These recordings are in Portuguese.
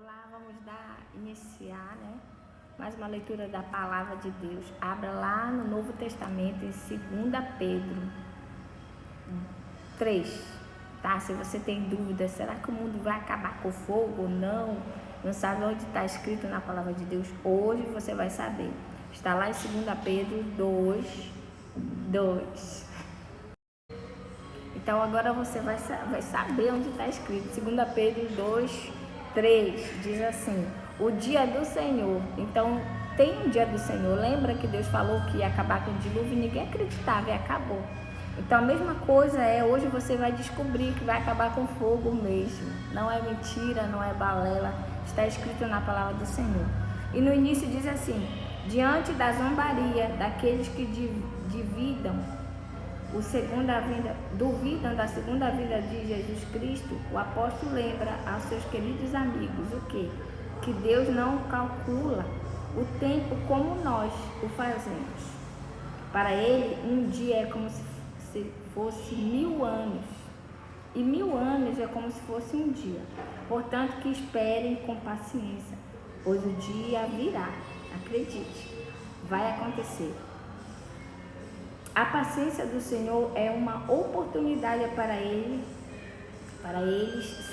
Olá, vamos iniciar, mais uma leitura da Palavra de Deus. Abra lá no Novo Testamento, em 2 Pedro 3, tá? Se você tem dúvida, será que o mundo vai acabar com fogo ou não? Não sabe onde está escrito na Palavra de Deus? Hoje você vai saber. Está lá em 2 Pedro 2. Então agora você vai saber onde está escrito. 2 Pedro 2:3 diz assim: o dia do Senhor. Então tem um dia do Senhor. Lembra que Deus falou que ia acabar com o dilúvio e ninguém acreditava e acabou. Então a mesma coisa hoje você vai descobrir que vai acabar com fogo mesmo. Não é mentira, não é balela. Está escrito na palavra do Senhor. E no início diz assim: diante da zombaria daqueles que duvidam da segunda vinda de Jesus Cristo, o apóstolo lembra aos seus queridos amigos o quê? Que Deus não calcula o tempo como nós o fazemos. Para ele, um dia é como se fosse 1000 anos, e 1000 anos é como se fosse um dia. Portanto, que esperem com paciência, pois o dia virá. Acredite, vai acontecer. A paciência do Senhor é uma oportunidade para eles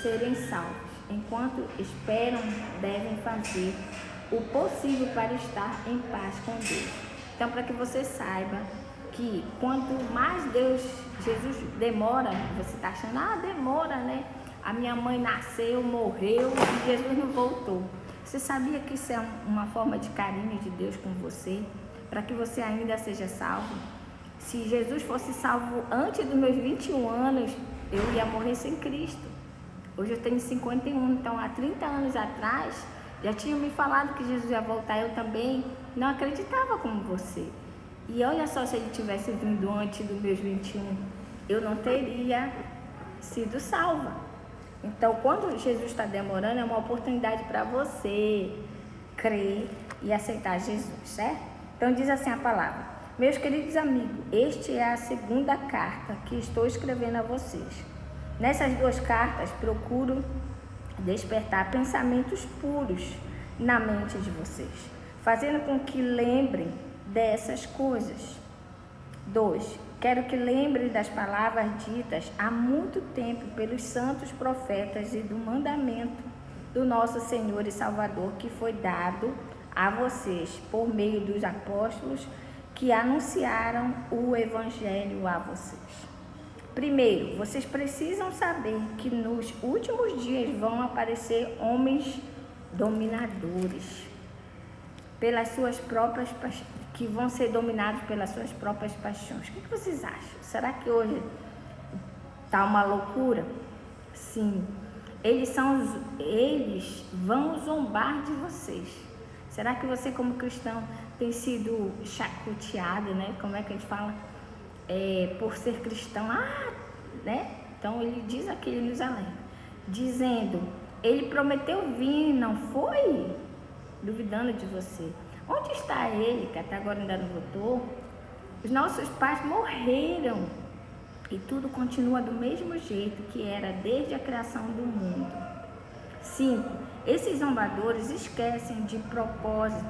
serem salvos. Enquanto esperam, devem fazer o possível para estar em paz com Deus. Então, para que você saiba que quanto mais Jesus demora, você está achando, demora, né? A minha mãe nasceu, morreu e Jesus não voltou. Você sabia que isso é uma forma de carinho de Deus com você, para que você ainda seja salvo? Se Jesus fosse salvo antes dos meus 21 anos, eu ia morrer sem Cristo. Hoje eu tenho 51, então há 30 anos atrás, já tinham me falado que Jesus ia voltar. Eu também não acreditava como você. E olha só, se ele tivesse vindo antes dos meus 21, eu não teria sido salva. Então, quando Jesus está demorando, é uma oportunidade para você crer e aceitar Jesus, certo? Então diz assim a palavra: meus queridos amigos, esta é a segunda carta que estou escrevendo a vocês. Nessas duas cartas, procuro despertar pensamentos puros na mente de vocês, fazendo com que lembrem dessas coisas. 2. Quero que lembrem das palavras ditas há muito tempo pelos santos profetas e do mandamento do nosso Senhor e Salvador que foi dado a vocês por meio dos apóstolos que anunciaram o Evangelho a vocês. Primeiro, vocês precisam saber que nos últimos dias vão aparecer homens dominadores pelas suas próprias paixões, que vão ser dominados pelas suas próprias paixões. O que vocês acham? Será que hoje está uma loucura? Sim. Eles vão zombar de vocês. Será que você, como cristão, tem sido chacoteado, né? Como é que a gente fala? Por ser cristão, né? Então ele diz aqui, ele nos alerta, dizendo: ele prometeu vir, não foi? Duvidando de você. Onde está ele, que até agora ainda não voltou? Os nossos pais morreram e tudo continua do mesmo jeito que era desde a criação do mundo. 5. Esses zombadores esquecem de propósito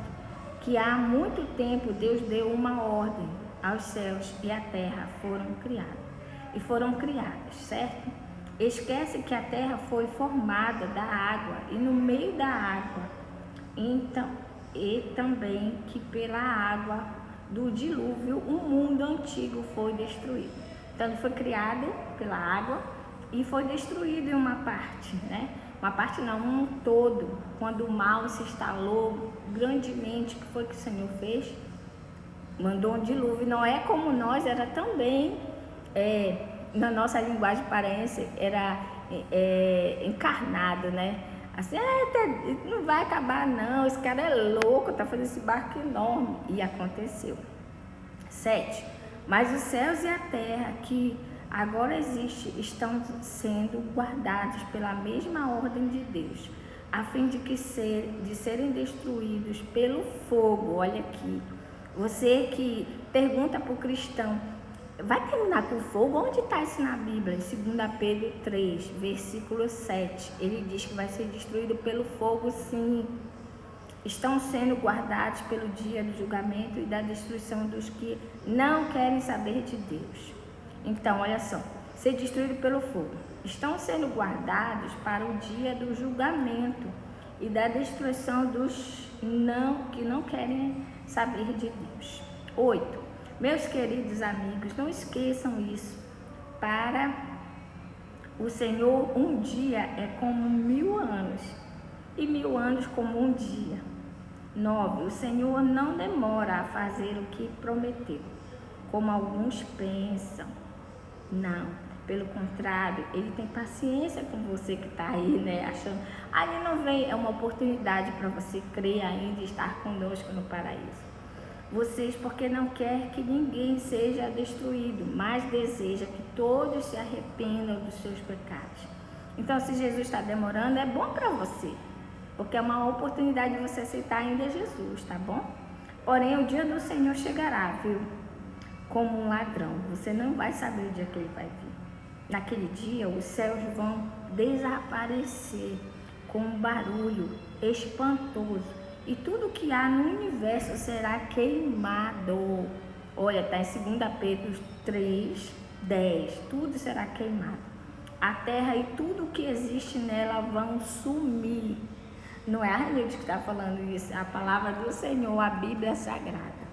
que há muito tempo Deus deu uma ordem aos céus e a terra foram criadas, certo? Esquece que a terra foi formada da água e no meio da água, então, e também que pela água do dilúvio o mundo antigo foi destruído. Então ele foi criado pela água e foi destruído em uma parte, né? Uma parte não, um todo. Quando o mal se instalou grandemente, o que foi que o Senhor fez? Mandou um dilúvio. Não é como nós, era também, na nossa linguagem paraense, era encarnado, né? Assim, não vai acabar não, esse cara é louco, tá fazendo esse barco enorme. E aconteceu. 7. Mas os céus e a terra que agora existem estão sendo guardados pela mesma ordem de Deus, a fim de serem destruídos pelo fogo. Olha aqui, você que pergunta para o cristão, vai terminar com fogo. Onde está isso na Bíblia? Em 2 Pedro 3, versículo 7. Ele diz que vai ser destruído pelo fogo, sim. Estão sendo guardados pelo dia do julgamento e da destruição dos que não querem saber de Deus. Então, olha só, ser destruído pelo fogo. Estão sendo guardados para o dia do julgamento e da destruição dos que não querem saber de Deus. 8. Meus queridos amigos, não esqueçam isso. Para o Senhor, um dia é como 1000 anos, e 1000 anos como um dia. 9. O Senhor não demora a fazer o que prometeu, como alguns pensam. Não, pelo contrário, Ele tem paciência com você que está aí, né? Achando, ali não vem, é uma oportunidade para você crer ainda e estar conosco no paraíso. Vocês, porque não quer que ninguém seja destruído, mas deseja que todos se arrependam dos seus pecados. Então, se Jesus está demorando, é bom para você, porque é uma oportunidade de você aceitar ainda Jesus, tá bom? Porém, o dia do Senhor chegará, viu? Como um ladrão. Você não vai saber o dia que Ele vai vir. Naquele dia, os céus vão desaparecer com um barulho espantoso. E tudo que há no universo será queimado. Olha, está em 2 Pedro 3, 10. Tudo será queimado. A terra e tudo que existe nela vão sumir. Não é a gente que está falando isso, é a palavra do Senhor, a Bíblia Sagrada.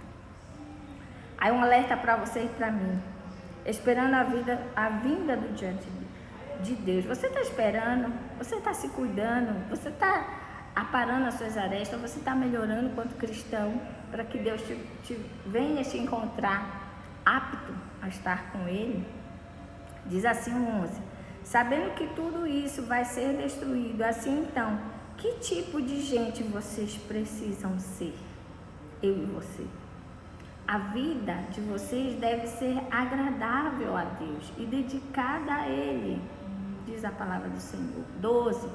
Aí um alerta para você e para mim. Esperando a vinda do dia de Deus. Você está esperando? Você está se cuidando? Você está aparando as suas arestas? Você está melhorando quanto cristão para que Deus venha te encontrar apto a estar com Ele? Diz assim o 11. Sabendo que tudo isso vai ser destruído, assim então, que tipo de gente vocês precisam ser? Eu e você. A vida de vocês deve ser agradável a Deus e dedicada a Ele, diz a palavra do Senhor. 12.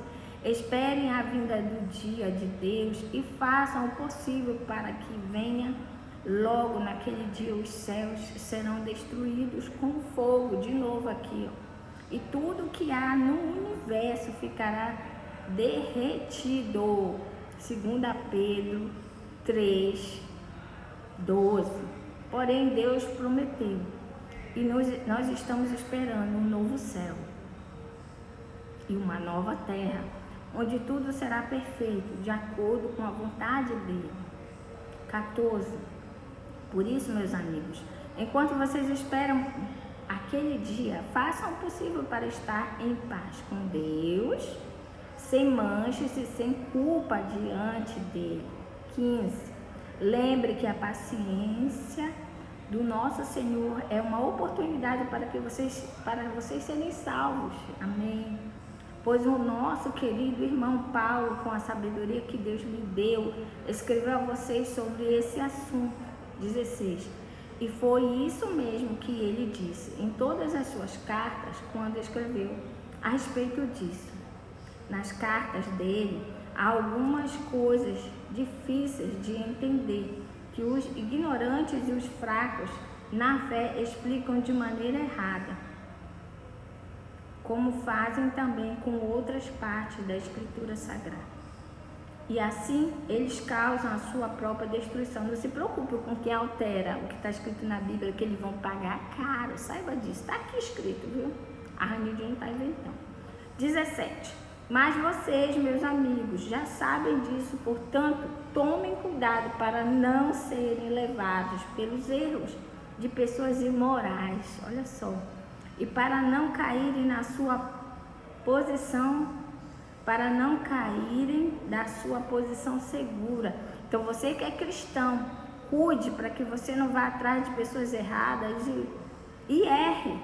Esperem a vinda do dia de Deus e façam o possível para que venha logo. Naquele dia os céus serão destruídos com fogo, de novo aqui, ó. E tudo que há no universo ficará derretido. 2 Pedro 3, 12. Porém, Deus prometeu e nós estamos esperando um novo céu e uma nova terra, onde tudo será perfeito, de acordo com a vontade dele. 14. Por isso, meus amigos, enquanto vocês esperam aquele dia, façam o possível para estar em paz com Deus, sem manchas e sem culpa diante dele. 15. Lembre que a paciência do nosso Senhor é uma oportunidade para vocês serem salvos. Amém. Pois o nosso querido irmão Paulo, com a sabedoria que Deus lhe deu, escreveu a vocês sobre esse assunto. 16. E foi isso mesmo que ele disse em todas as suas cartas quando escreveu a respeito disso. Nas cartas dele, há algumas coisas difíceis de entender que os ignorantes e os fracos na fé explicam de maneira errada, como fazem também com outras partes da Escritura Sagrada. E assim eles causam a sua própria destruição. Não se preocupe com quem altera o que está escrito na Bíblia, que eles vão pagar caro. Saiba disso, está aqui escrito, viu? A Ranilde não está inventando. 17. Mas vocês, meus amigos, já sabem disso, portanto, tomem cuidado para não serem levados pelos erros de pessoas imorais, olha só, e para não caírem na sua posição, para não caírem da sua posição segura. Então, você que é cristão, cuide para que você não vá atrás de pessoas erradas e erre,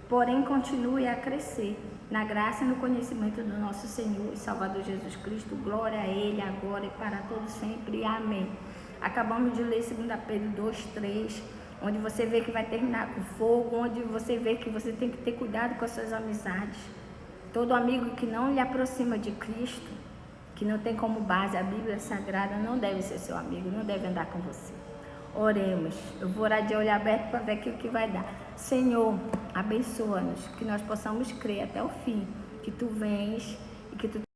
porém continue a crescer na graça e no conhecimento do nosso Senhor e Salvador Jesus Cristo. Glória a Ele, agora e para todos sempre. Amém. Acabamos de ler 2 Pedro 2, 3, onde você vê que vai terminar com fogo, onde você vê que você tem que ter cuidado com as suas amizades. Todo amigo que não lhe aproxima de Cristo, que não tem como base a Bíblia Sagrada, não deve ser seu amigo, não deve andar com você. Oremos. Eu vou orar de olho aberto para ver aqui o que vai dar. Senhor, abençoa-nos, que nós possamos crer até o fim, que Tu vens e que Tu